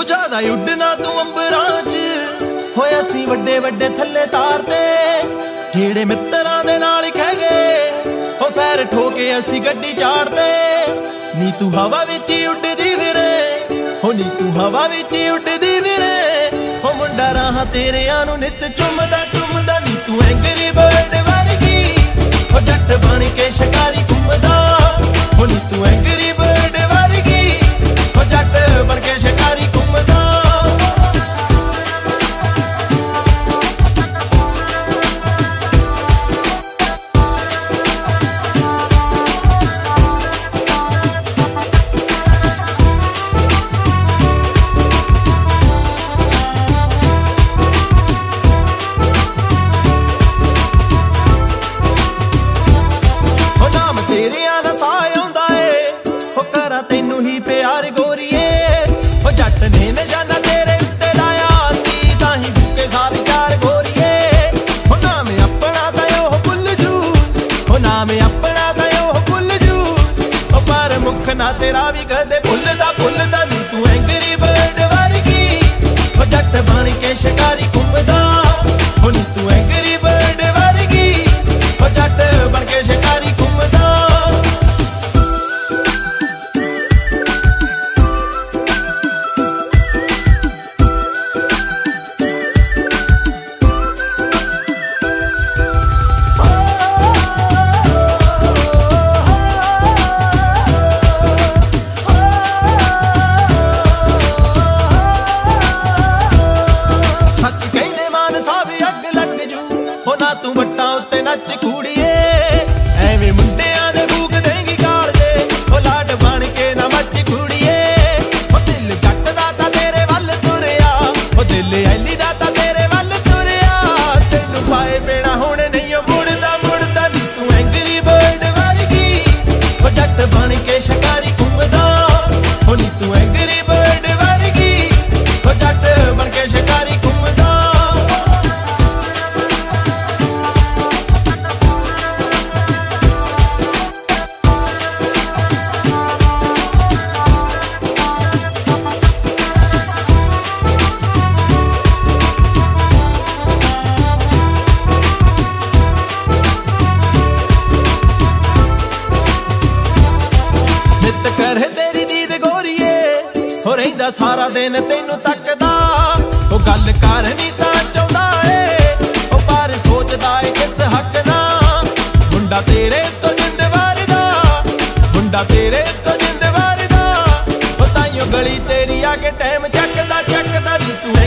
ਜ਼ਿਆਦਾ ਉੱਡਣਾ ਤੂੰ ਅੰਬਰਾਂ 'ਚ ਹੋਇਆ ਸੀ ਵੱਡੇ ਵੱਡੇ ਥੱਲੇ ਤਾਰ ਤੇ ਜਿਹੜੇ ਮਿੱਤਰਾਂ ਦੇ ਨਾਲ ਖਹਿ ਗਏ ਉਹ ਫੈਰ ਠੋਕੇ ਅਸੀਂ ਗੱਡੀ ਚਾੜਦੇ ਨੀ ਤੂੰ ਹਵਾ ਵਿੱਚ ਹੀ ਉੱਡਦੀ ਫਿਰੇ ਹੋ ਨੀ ਤੂੰ ਹਵਾ ਵਿੱਚ ਹੀ ਉੱਡਦੀ ਫਿਰੇ ਹੋ ਮੁੰਡਾ ਰਾਹਾਂ ਤੇਰਿਆਂ ਨੂੰ ਨਿੱਤ ਚੁੰਮਦਾ ਚੁੰਮਦਾ ਨੀ ਤੂੰ ਐਂਗਰੀ ਬਰਡ ਵਰਗੀ ਹੋ ਜੱਟ ਬਣ ਕੇ ਸ਼ਿਕਾਰੀ ਘੁੰਮਦਾ ਹੋ ਨੀ ਤੂੰ ਐਂਗਰੀ ਬਰਡ ਵਰਗੀ ਹੋ ਜੱਟ ਬਣ ਕੇ ਸ਼ਿਕਾਰੀ ਘੁੰਮਦਾ ਤੈਨੂੰ ਹੀ ਪਿਆਰ ਗੋਰੀਏ ਹੋ ਜੱਟ ਨੇ ਨਜ਼ਾਨਾ ਤੇਰੇ ਉੱਤੇ ਲਾਇਆ ਸੀ ਤਾਂ ਹੀ ਭੁੱਕੇ ਸਾਰੇ ਚਾਰ ਗੋਰੀਏ ਹੋ ਨਾਮ ਆਪਣਾ ਤਾਂ ਉਹ ਭੁੱਲ ਜੂ ਹੋ ਨਾਮ ਆਪਣਾ ਤਾਂ ਉਹ ਭੁੱਲ ਜੂ ਉਹ ਪਰ ਮੁੱਖ ਨਾ ਤੇਰਾ ਵੀ ਕਦੇ ਭੁੱਲਦਾ ਨੀ ਤੂੰ ਐਂਗਰੀ ਬਰਡ ਵਰਗੀ ਹੋ ਜੱਟ ਬਣ ਕੇ ਸ਼ਿਕਾਰੀ ਘੁੰਮਦਾ ਹੋ ਨੀ ਤੂੰ ਐਂਗਰੀ ਬਰਡ ਵਰਗੀ ਹੋ ਜੱਟ ਬਣ ਕੇ ਸ਼ਿਕਾਰੀ ਘੁੰਮਦਾ ਹੋ ਨਾ ਤੂੰ ਵੱਟਾਂ ਉੱਤੇ ਨੱਚ ਕੁੜੀਏ ਐਵੇਂ ਮੁੰਡਿਆਂ ਦੇ ਭੂਕ ਦੇਂਗੀ ਗਾਲ ਦੇ ਹੋ ਲਾਡ ਬਣ ਕੇ ਨਾ ਮੱਚ ਕੁੜੀਏ ਹੋ ਦਿਲ ਜੱਟ ਦਾ ਤਾਂ ਤੇਰੇ ਵੱਲ ਤੁਰਿਆ ਹੋ ਦਿਲ ਐਲੀ ਦਾ ਤਾਂ ਤੇਰੇ ਵੱਲ ਤੁਰਿਆ ਤੈਨੂੰ ਪਾਏ ਬਿਨਾ ਹੁਣ ਨਹੀਂ ਮੁੜਦਾ ਨੀ ਤੂੰ ਐਂਗਰੀ ਬਰਡ ਵਰਗੀ ਹੋ ਜੱਟ ਬਣ ਕੇ ਸ਼ਿਕਾਰੀ ਘੁੰਮਦਾ ਹੋ ਨੀ ਤੂੰ ਐਂਗਰੀ ਬਰਡ ਵਰਗੀ ਹੋ ਜੱਟ ਬਣ ਕੇ ਸ਼ਿਕਾਰੀ ਘੁੰਮਦਾ ਕਰ ਤੇਰੀ ਨੀਂਦ ਗੋਰੀਏ ਹੋ ਰਹਿੰਦਾ ਸਾਰਾ ਦਿਨ ਤੈਨੂੰ ਤੱਕਦਾ ਉਹ ਗੱਲ ਕਰਨੀ ਤਾਂ ਚਾਹੁੰਦਾ ਏ ਉਹ ਪਰ ਸੋਚਦਾ ਏ ਕਿਸ ਹੱਕ ਨਾਲ ਮੁੰਡਾ ਤੇਰੇ ਤੋਂ ਜਿੰਦ ਵਾਰਦਾ ਮੁੰਡਾ ਤੇਰੇ ਤੋਂ ਜਿੰਦ ਵਾਰਦਾ ਉਹ ਤਾਈਓ ਗਲੀ ਤੇਰੀ ਆ ਕੇ ਟਾਈਮ ਚੱਕਦਾ ਨੀ ਤੂੰ